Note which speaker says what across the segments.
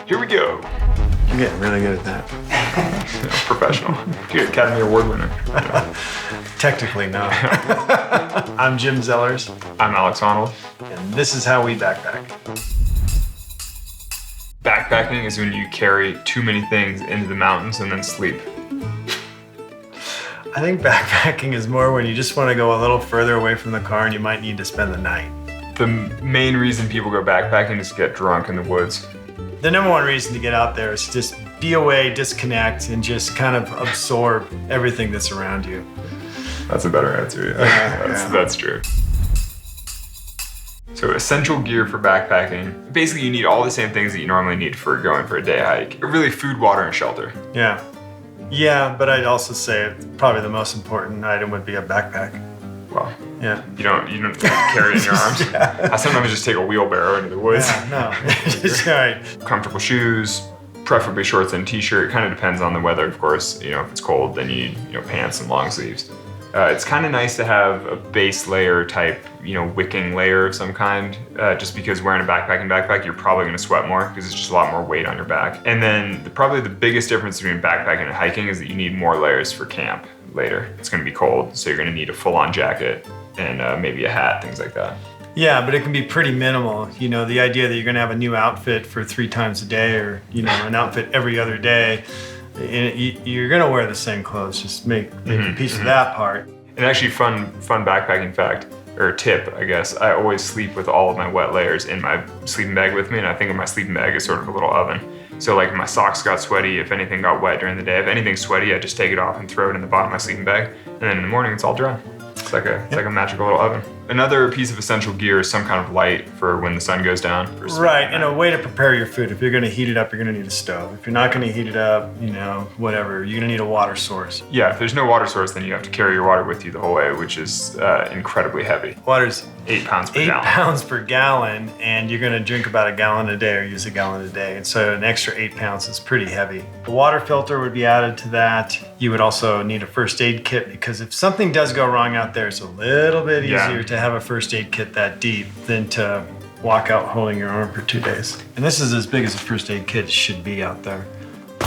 Speaker 1: Here we go.
Speaker 2: You're getting really good at that.
Speaker 1: Professional. Dude, Academy Award winner.
Speaker 2: Technically, no. I'm Jim Zellers.
Speaker 1: I'm Alex Honnold.
Speaker 2: And this is how we backpack.
Speaker 1: Backpacking is when you carry too many things into the mountains and then sleep.
Speaker 2: I think backpacking is more when you just want to go a little further away from the car and you might need to spend the night.
Speaker 1: The main reason people go backpacking is to get drunk in the woods.
Speaker 2: The number one reason to get out there is to just be away, disconnect, and just kind of absorb everything that's around you.
Speaker 1: That's a better answer. Yeah. That's true. So essential gear for backpacking. Basically, you need all the same things that you normally need for going for a day hike. Really food, water, and shelter.
Speaker 2: Yeah, but I'd also say probably the most important item would be a backpack.
Speaker 1: Well,
Speaker 2: yeah.
Speaker 1: You don't carry it in your arms.
Speaker 2: Yeah.
Speaker 1: I sometimes just take a wheelbarrow into the woods.
Speaker 2: Yeah, no, it's all right.
Speaker 1: Comfortable shoes, preferably shorts and t-shirt. It kind of depends on the weather, of course. You know, if it's cold, then you need pants and long sleeves. It's kind of nice to have a base layer type, wicking layer of some kind, just because wearing a backpack, you're probably going to sweat more because it's just a lot more weight on your back. And then probably the biggest difference between backpacking and hiking is that you need more layers for camp later. It's going to be cold, so you're going to need a full-on jacket and maybe a hat, things like that.
Speaker 2: Yeah, but it can be pretty minimal. The idea that you're going to have a new outfit for 3 times a day or, an outfit every other day. You're gonna wear the same clothes, just make a piece of that part.
Speaker 1: And actually fun backpacking fact, or tip, I guess, I always sleep with all of my wet layers in my sleeping bag with me, and I think of my sleeping bag as sort of a little oven. So like if my socks got sweaty, if anything got wet during the day, if anything's sweaty, I just take it off and throw it in the bottom of my sleeping bag, and then in the morning it's all dry. It's like a magical little oven. Another piece of essential gear is some kind of light for when the sun goes down.
Speaker 2: Right, and a way to prepare your food. If you're gonna heat it up, you're gonna need a stove. If you're not gonna heat it up, whatever, you're gonna need a water source.
Speaker 1: Yeah, if there's no water source, then you have to carry your water with you the whole way, which is incredibly heavy.
Speaker 2: Water's
Speaker 1: 8 pounds per gallon.
Speaker 2: 8 pounds per gallon, and you're gonna drink about a gallon a day or use a gallon a day. And so an extra 8 pounds is pretty heavy. A water filter would be added to that. You would also need a first aid kit because if something does go wrong out there, it's a little bit easier to have a first aid kit that deep than to walk out holding your arm for 2 days. And this is as big as a first aid kit should be out there.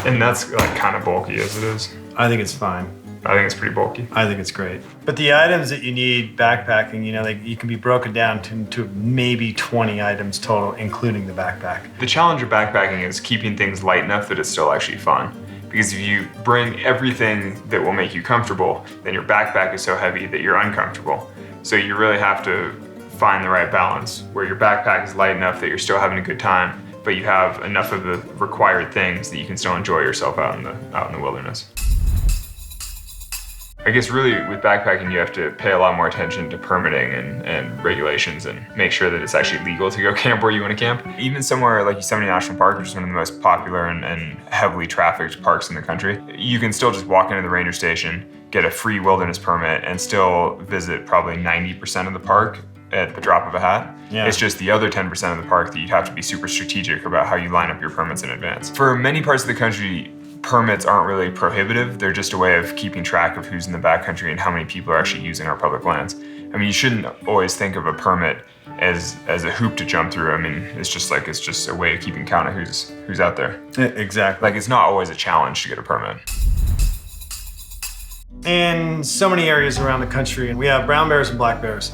Speaker 1: And that's like kind of bulky as it is.
Speaker 2: I think it's fine.
Speaker 1: I think it's pretty bulky.
Speaker 2: I think it's great. But the items that you need backpacking, you can be broken down to maybe 20 items total, including the backpack.
Speaker 1: The challenge of backpacking is keeping things light enough that it's still actually fun. Because if you bring everything that will make you comfortable, then your backpack is so heavy that you're uncomfortable. So you really have to find the right balance where your backpack is light enough that you're still having a good time, but you have enough of the required things that you can still enjoy yourself out in the wilderness. I guess really with backpacking, you have to pay a lot more attention to permitting and regulations and make sure that it's actually legal to go camp where you want to camp. Even somewhere like Yosemite National Park, which is one of the most popular and heavily trafficked parks in the country, you can still just walk into the ranger station, get a free wilderness permit, and still visit probably 90% of the park at the drop of a hat.
Speaker 2: Yeah.
Speaker 1: It's just the other 10% of the park that you'd have to be super strategic about how you line up your permits in advance. For many parts of the country, permits aren't really prohibitive. They're just a way of keeping track of who's in the backcountry and how many people are actually using our public lands. I mean, you shouldn't always think of a permit as a hoop to jump through. I mean, it's just a way of keeping count of who's out there.
Speaker 2: Exactly.
Speaker 1: Like, it's not always a challenge to get a permit.
Speaker 2: In so many areas around the country, we have brown bears and black bears.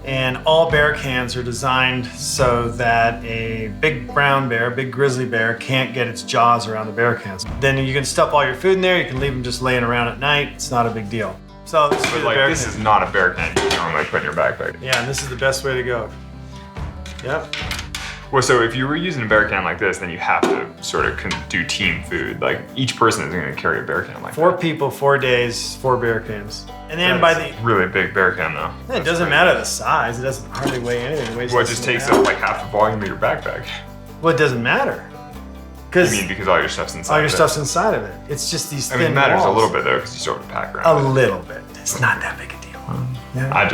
Speaker 2: And all bear cans are designed so that a big brown bear, big grizzly bear, can't get its jaws around the bear cans. Then you can stuff all your food in there, you can leave them just laying around at night, it's not a big deal. So this
Speaker 1: is not a bear can you normally put in your backpack.
Speaker 2: Yeah, and this is the best way to go. Yep.
Speaker 1: Well, so if you were using a bear can like this, then you have to sort of do team food. Like each person is going to carry a bear can like
Speaker 2: 4 people, 4 days, 4 bear cans. And then
Speaker 1: really big bear can though.
Speaker 2: It doesn't matter the size. It doesn't hardly weigh anything.
Speaker 1: Well, it just takes up like half the volume of your backpack.
Speaker 2: Well, it doesn't matter.
Speaker 1: You mean because all your stuff's inside?
Speaker 2: All your stuff's inside of it. It's just these thin walls.
Speaker 1: It matters a little bit though because you still have to pack around.
Speaker 2: A little bit. It's not that big a deal.
Speaker 1: Yeah. I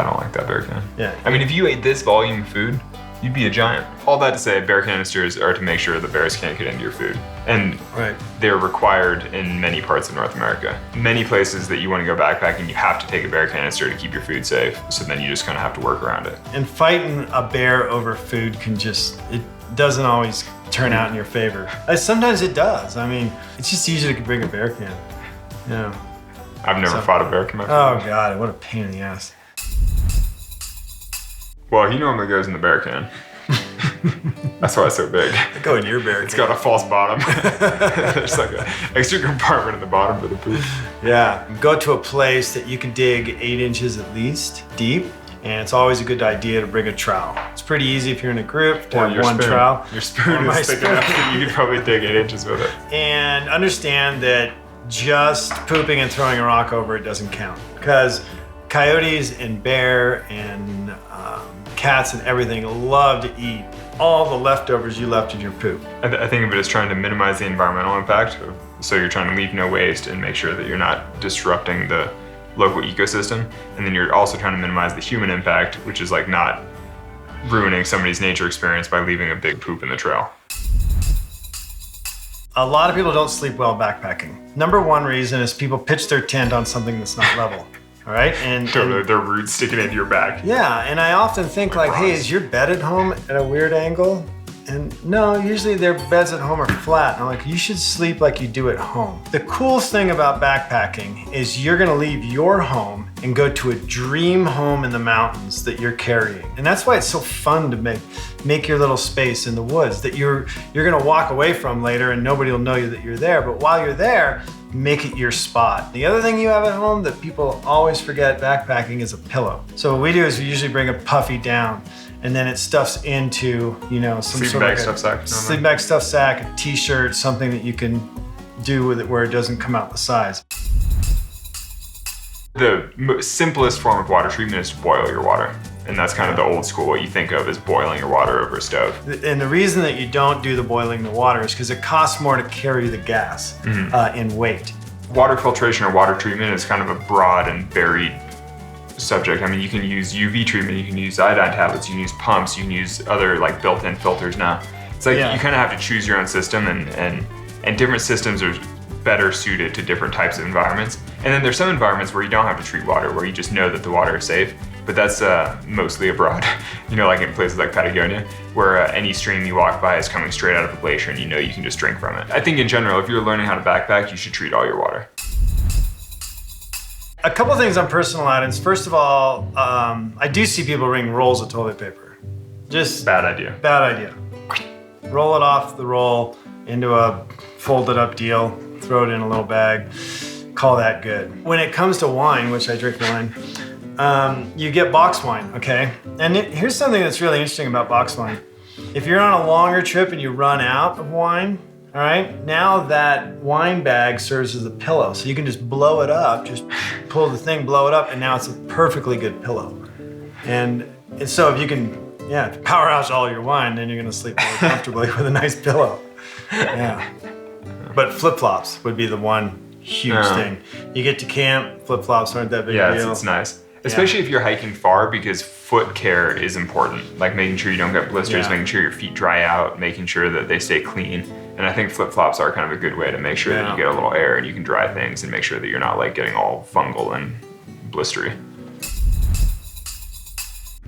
Speaker 1: don't like that bear can.
Speaker 2: Yeah.
Speaker 1: I mean, if you ate this volume of food, you'd be a giant. All that to say, bear canisters are to make sure the bears can't get into your food. And they're required in many parts of North America. Many places that you want to go backpacking, you have to take a bear canister to keep your food safe. So then you just kind of have to work around it.
Speaker 2: And fighting a bear over food it doesn't always turn out in your favor. Sometimes it does. I mean, it's just easier to bring a bear can. Yeah.
Speaker 1: I've never fought a bear can.
Speaker 2: Oh God, what a pain in the ass.
Speaker 1: Well, he normally goes in the bear can. That's why it's so big.
Speaker 2: I go in your bear can.
Speaker 1: It's got a false bottom. There's like an extra compartment at the bottom for the poop.
Speaker 2: Yeah, go to a place that you can dig 8 inches at least deep, and it's always a good idea to bring a trowel. It's pretty easy if you're in a group to have one trowel.
Speaker 1: Your spoon is thick enough that you could probably dig 8 inches with it.
Speaker 2: And understand that just pooping and throwing a rock over it doesn't count, because coyotes and bear and cats and everything love to eat all the leftovers you left in your poop.
Speaker 1: I think of it as trying to minimize the environmental impact. So you're trying to leave no waste and make sure that you're not disrupting the local ecosystem. And then you're also trying to minimize the human impact, which is like not ruining somebody's nature experience by leaving a big poop in the trail.
Speaker 2: A lot of people don't sleep well backpacking. Number one reason is people pitch their tent on something that's not level. All right, and
Speaker 1: their roots sticking into your back.
Speaker 2: Yeah, and I often think like, hey, is your bed at home at a weird angle? And no, usually their beds at home are flat. And I'm like, you should sleep like you do at home. The coolest thing about backpacking is you're gonna leave your home and go to a dream home in the mountains that you're carrying. And that's why it's so fun to make your little space in the woods that you're gonna walk away from later and nobody will know that you're there. But while you're there, make it your spot. The other thing you have at home that people always forget backpacking is a pillow. So what we do is we usually bring a puffy down, and then it stuffs into, some
Speaker 1: sleep
Speaker 2: sort
Speaker 1: bag
Speaker 2: of
Speaker 1: stuff sack.
Speaker 2: sleep bag stuff sack, a t-shirt, something that you can do with it where it doesn't come out the sides.
Speaker 1: The simplest form of water treatment is to boil your water. And that's kind of the old school, what you think of as boiling your water over a stove.
Speaker 2: And the reason that you don't do the boiling the water is because it costs more to carry the gas in weight.
Speaker 1: Water filtration or water treatment is kind of a broad and varied subject. I mean, you can use UV treatment, you can use iodine tablets, you can use pumps, you can use other like built-in filters now. It's like you kind of have to choose your own system, and different systems are better suited to different types of environments. And then there's some environments where you don't have to treat water, where you just know that the water is safe. But that's mostly abroad, like in places like Patagonia, where any stream you walk by is coming straight out of a glacier and you can just drink from it. I think in general, if you're learning how to backpack, you should treat all your water.
Speaker 2: A couple of things on personal items. First of all, I do see people bring rolls of toilet paper. Just
Speaker 1: bad idea.
Speaker 2: Bad idea. Roll it off the roll into a folded up deal, throw it in a little bag, call that good. When it comes to wine, which I drink wine, you get box wine, okay? And here's something that's really interesting about box wine. If you're on a longer trip and you run out of wine, all right, now that wine bag serves as a pillow. So you can just blow it up, just pull the thing, blow it up, and now it's a perfectly good pillow. And so if you can, power out all your wine, then you're gonna sleep more comfortably with a nice pillow. Yeah. But flip-flops would be the one huge thing. You get to camp, flip-flops aren't that big a deal.
Speaker 1: Yeah, it's nice. Especially if you're hiking far, because foot care is important. Like making sure you don't get blisters, making sure your feet dry out, making sure that they stay clean. And I think flip-flops are kind of a good way to make sure that you get a little air and you can dry things and make sure that you're not like getting all fungal and blistery.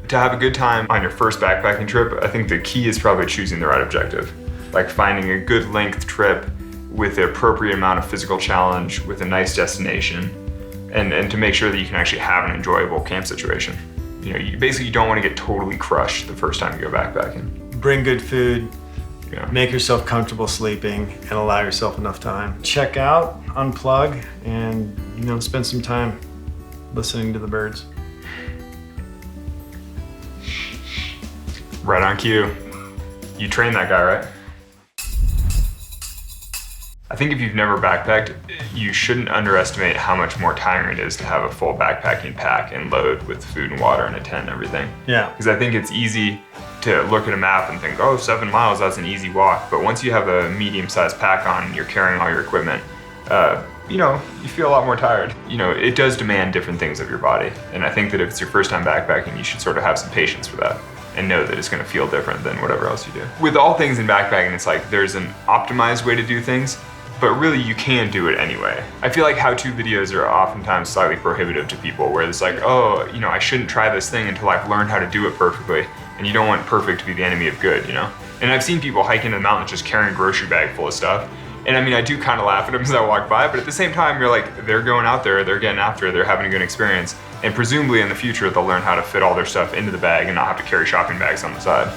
Speaker 1: To have a good time on your first backpacking trip, I think the key is probably choosing the right objective. Like finding a good length trip with the appropriate amount of physical challenge, with a nice destination, and to make sure that you can actually have an enjoyable camp situation. You basically don't want to get totally crushed the first time you go backpacking.
Speaker 2: Bring good food, make yourself comfortable sleeping, and allow yourself enough time. Check out, unplug, and spend some time listening to the birds.
Speaker 1: Right on cue. You trained that guy, right? I think if you've never backpacked, you shouldn't underestimate how much more tiring it is to have a full backpacking pack and load with food and water and a tent and everything.
Speaker 2: Yeah.
Speaker 1: Because I think it's easy to look at a map and think, 7 miles, that's an easy walk. But once you have a medium-sized pack on and you're carrying all your equipment, you feel a lot more tired. It does demand different things of your body. And I think that if it's your first time backpacking, you should sort of have some patience for that and know that it's gonna feel different than whatever else you do. With all things in backpacking, it's like there's an optimized way to do things, but really you can do it anyway. I feel like how-to videos are oftentimes slightly prohibitive to people, where it's like, I shouldn't try this thing until I've learned how to do it perfectly. And you don't want perfect to be the enemy of good, And I've seen people hiking in the mountains just carrying a grocery bag full of stuff. And I mean, I do kind of laugh at them as I walk by, but at the same time, you're like, they're going out there, they're getting after it, they're having a good experience. And presumably in the future, they'll learn how to fit all their stuff into the bag and not have to carry shopping bags on the side.